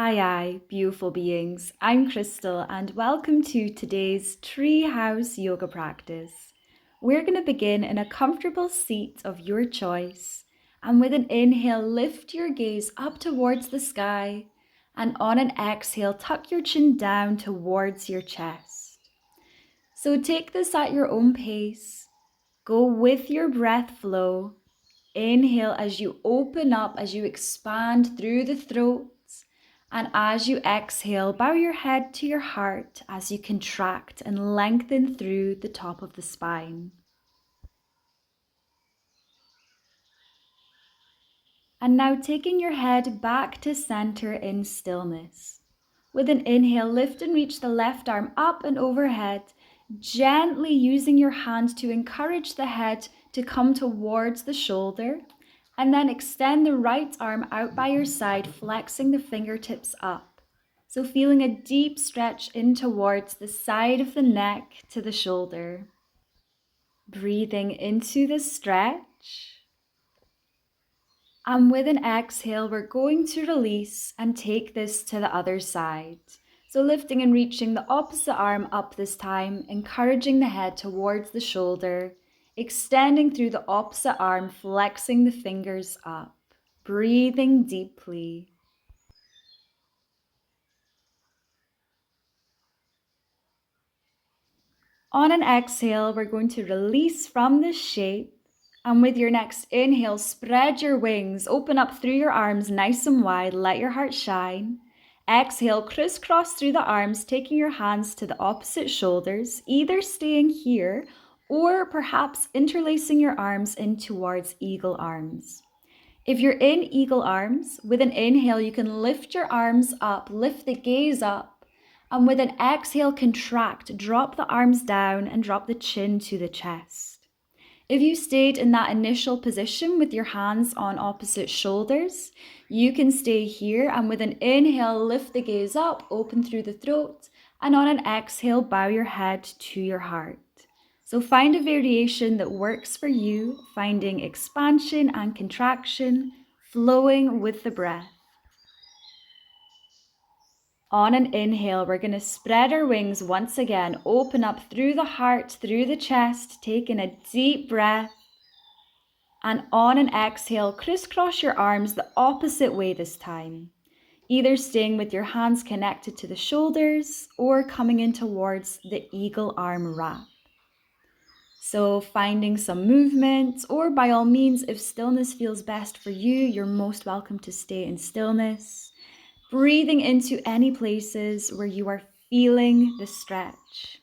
Aye, beautiful beings. I'm Crystal and welcome to today's Treehouse Yoga Practice. We're going to begin in a comfortable seat of your choice, and with an inhale, lift your gaze up towards the sky, and on an exhale, tuck your chin down towards your chest. So take this at your own pace. Go with your breath flow. Inhale as you open up, as you expand through the throat. And as you exhale, bow your head to your heart as you contract and lengthen through the top of the spine. And now taking your head back to center in stillness. With an inhale, lift and reach the left arm up and overhead, gently using your hand to encourage the head to come towards the shoulder. And then extend the right arm out by your side, flexing the fingertips up. So feeling a deep stretch in towards the side of the neck to the shoulder. Breathing into the stretch. And with an exhale, we're going to release and take this to the other side. So lifting and reaching the opposite arm up this time, encouraging the head towards the shoulder, extending through the opposite arm, flexing the fingers up. Breathing deeply. On an exhale, we're going to release from this shape. And with your next inhale, spread your wings, open up through your arms nice and wide, let your heart shine. Exhale, crisscross through the arms, taking your hands to the opposite shoulders, either staying here or perhaps interlacing your arms in towards eagle arms. If you're in eagle arms, with an inhale, you can lift your arms up, lift the gaze up. And with an exhale, contract, drop the arms down and drop the chin to the chest. If you stayed in that initial position with your hands on opposite shoulders, you can stay here and with an inhale, lift the gaze up, open through the throat, and on an exhale, bow your head to your heart. So find a variation that works for you, finding expansion and contraction, flowing with the breath. On an inhale, we're going to spread our wings once again, open up through the heart, through the chest, taking a deep breath. And on an exhale, crisscross your arms the opposite way this time, either staying with your hands connected to the shoulders or coming in towards the eagle arm wrap. So finding some movement, or by all means, if stillness feels best for you, you're most welcome to stay in stillness. Breathing into any places where you are feeling the stretch.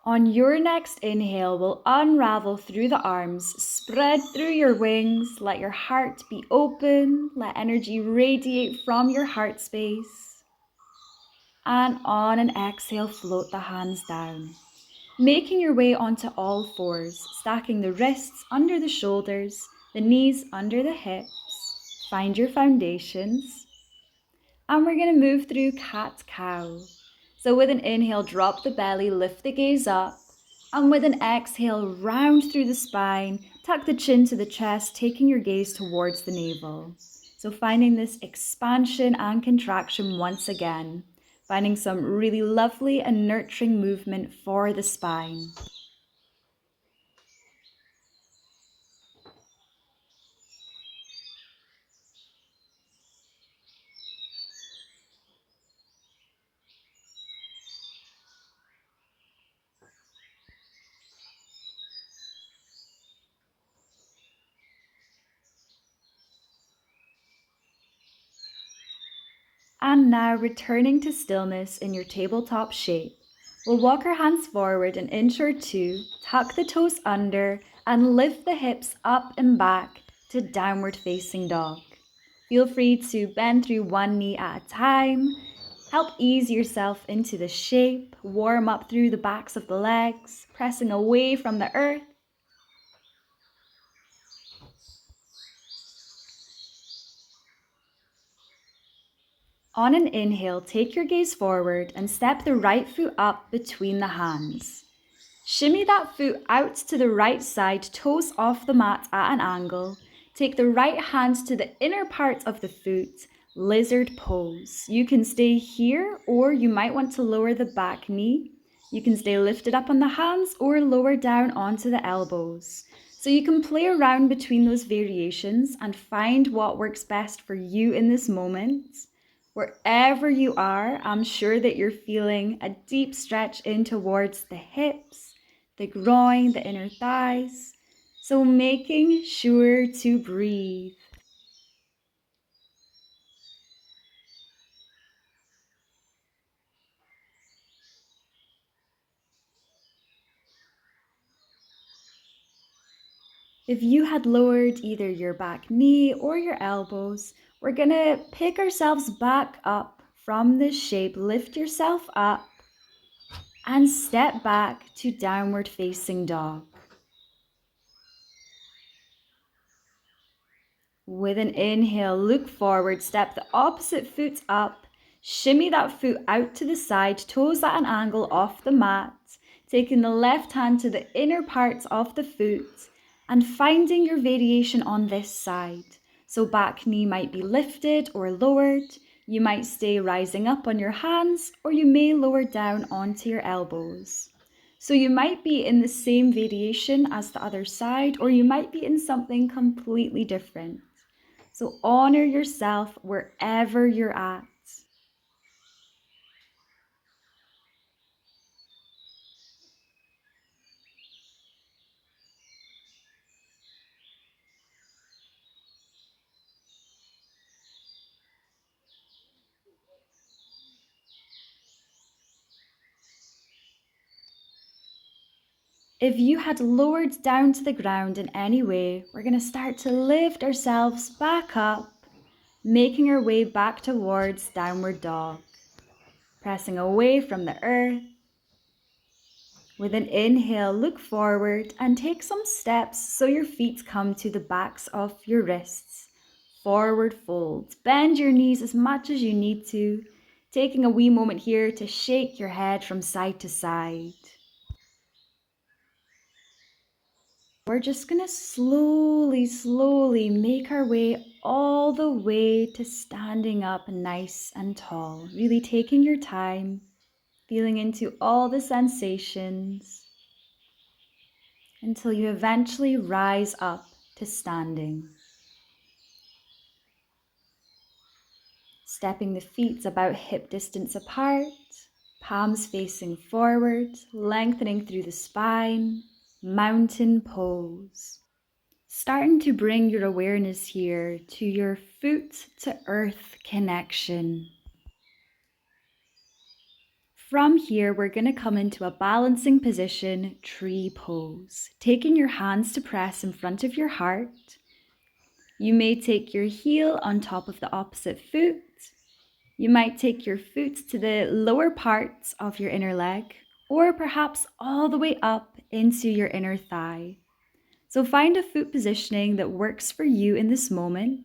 On your next inhale, we'll unravel through the arms, spread through your wings, let your heart be open, let energy radiate from your heart space. And on an exhale, float the hands down, making your way onto all fours, stacking the wrists under the shoulders, the knees under the hips. Find your foundations. And we're going to move through cat-cow. So with an inhale, drop the belly, lift the gaze up. And with an exhale, round through the spine, tuck the chin to the chest, taking your gaze towards the navel. So finding this expansion and contraction once again. Finding some really lovely and nurturing movement for the spine. And now returning to stillness in your tabletop shape. We'll walk our hands forward an inch or two, tuck the toes under, and lift the hips up and back to downward facing dog. Feel free to bend through one knee at a time. Help ease yourself into the shape, warm up through the backs of the legs, pressing away from the earth. On an inhale, take your gaze forward and step the right foot up between the hands. Shimmy that foot out to the right side, toes off the mat at an angle. Take the right hand to the inner part of the foot, lizard pose. You can stay here, or you might want to lower the back knee. You can stay lifted up on the hands or lower down onto the elbows. So you can play around between those variations and find what works best for you in this moment. Wherever you are, I'm sure that you're feeling a deep stretch in towards the hips, the groin, the inner thighs. So making sure to breathe. If you had lowered either your back knee or your elbows, we're gonna pick ourselves back up from this shape. Lift yourself up and step back to downward facing dog. With an inhale, look forward, step the opposite foot up, shimmy that foot out to the side, toes at an angle off the mat, taking the left hand to the inner parts of the foot and finding your variation on this side. So back knee might be lifted or lowered, you might stay rising up on your hands, or you may lower down onto your elbows. So you might be in the same variation as the other side, or you might be in something completely different. So honor yourself wherever you're at. If you had lowered down to the ground in any way, we're going to start to lift ourselves back up, making our way back towards downward dog, pressing away from the earth. With an inhale, look forward and take some steps so your feet come to the backs of your wrists. Forward fold. Bend your knees as much as you need to, taking a wee moment here to shake your head from side to side. We're just going to slowly make our way all the way to standing up nice and tall. Really taking your time, feeling into all the sensations until you eventually rise up to standing. Stepping the feet about hip distance apart, palms facing forward, lengthening through the spine, mountain pose. Starting to bring your awareness here to your foot to earth connection. From here, we're going to come into a balancing position, tree pose. Taking your hands to press in front of your heart. You may take your heel on top of the opposite foot. You might take your foot to the lower parts of your inner leg, or perhaps all the way up into your inner thigh. So find a foot positioning that works for you in this moment.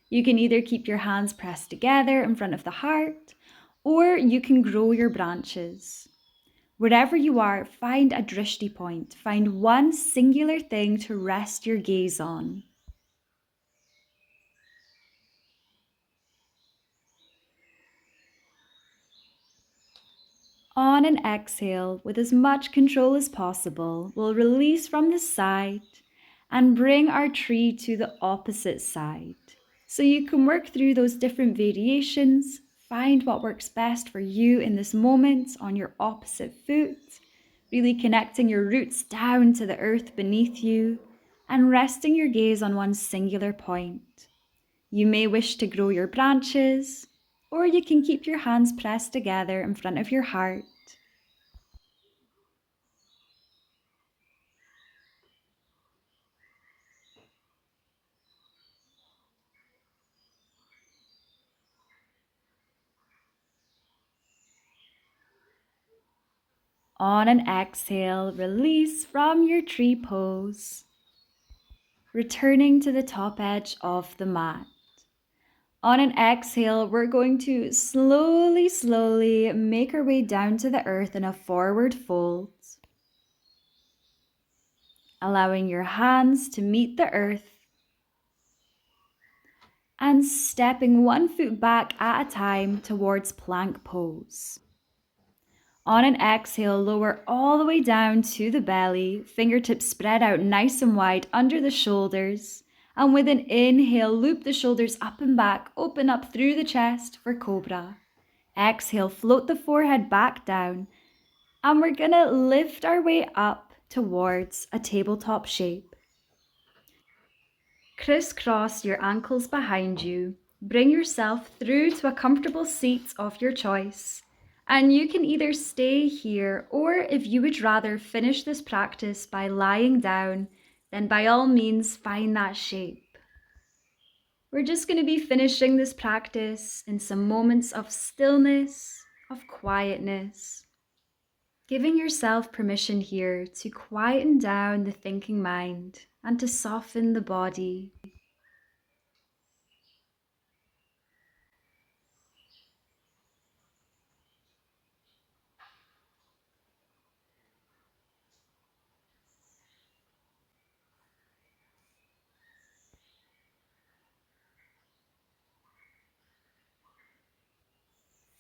You can either keep your hands pressed together in front of the heart, or you can grow your branches. Wherever you are, find a drishti point. Find one singular thing to rest your gaze on. On an exhale, with as much control as possible, we'll release from the side and bring our tree to the opposite side. So you can work through those different variations, find what works best for you in this moment on your opposite foot, really connecting your roots down to the earth beneath you and resting your gaze on one singular point. You may wish to grow your branches, or you can keep your hands pressed together in front of your heart. On an exhale, release from your tree pose, returning to the top edge of the mat. On an exhale, we're going to slowly make our way down to the earth in a forward fold. Allowing your hands to meet the earth and stepping one foot back at a time towards plank pose. On an exhale, lower all the way down to the belly, fingertips spread out nice and wide under the shoulders. And with an inhale, loop the shoulders up and back, open up through the chest for cobra. Exhale, float the forehead back down. And we're gonna lift our way up towards a tabletop shape. Crisscross your ankles behind you. Bring yourself through to a comfortable seat of your choice. And you can either stay here, or if you would rather finish this practice by lying down, then by all means find that shape. We're just going to be finishing this practice in some moments of stillness, of quietness, giving yourself permission here to quieten down the thinking mind and to soften the body.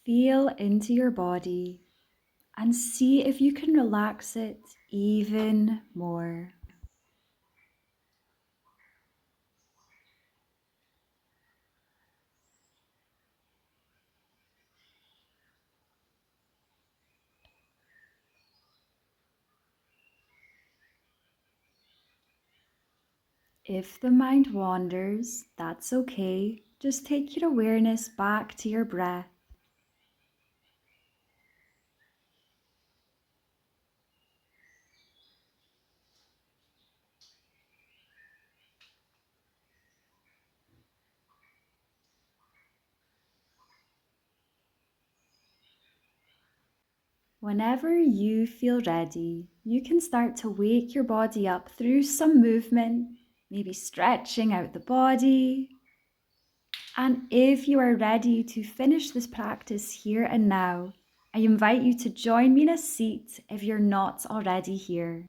Feel into your body and see if you can relax it even more. If the mind wanders, that's okay. Just take your awareness back to your breath. Whenever you feel ready, you can start to wake your body up through some movement, maybe stretching out the body. And if you are ready to finish this practice here and now, I invite you to join me in a seat if you're not already here.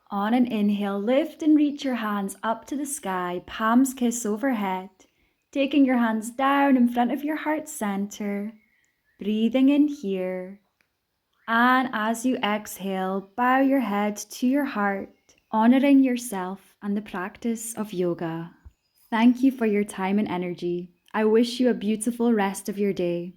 On an inhale, lift and reach your hands up to the sky, palms kiss overhead, taking your hands down in front of your heart center, breathing in here. And as you exhale, bow your head to your heart, honoring yourself and the practice of yoga. Thank you for your time and energy. I wish you a beautiful rest of your day.